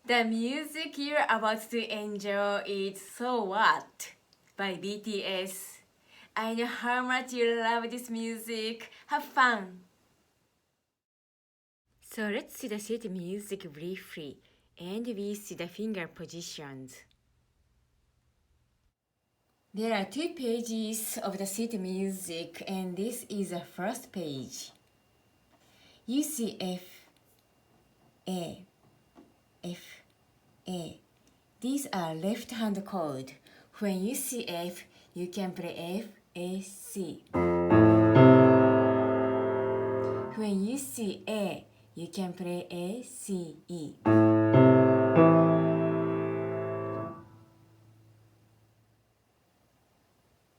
The music you're about to enjoy is So What by BTS. I know how much you love this music. Have fun! So let's see the sheet music briefly, and we see the finger positions. There are 2 pages of the sheet music, and this is the first page. You see F, A, F, A. These are left-hand chord. When you see F, you can play F, A, C. When you see A, you can play A, C, E.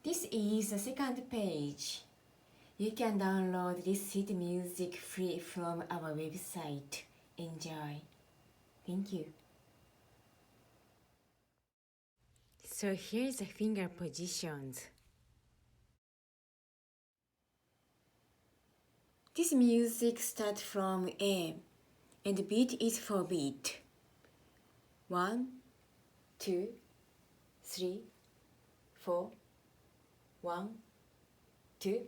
This is the second page. You can download this sheet music free from our website. Enjoy. Thank you. So here's the finger positions. This music starts from A, and the beat is 4 beat. 1, 2, 3, 4, 1, 2.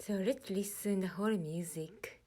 So let's listen the whole music.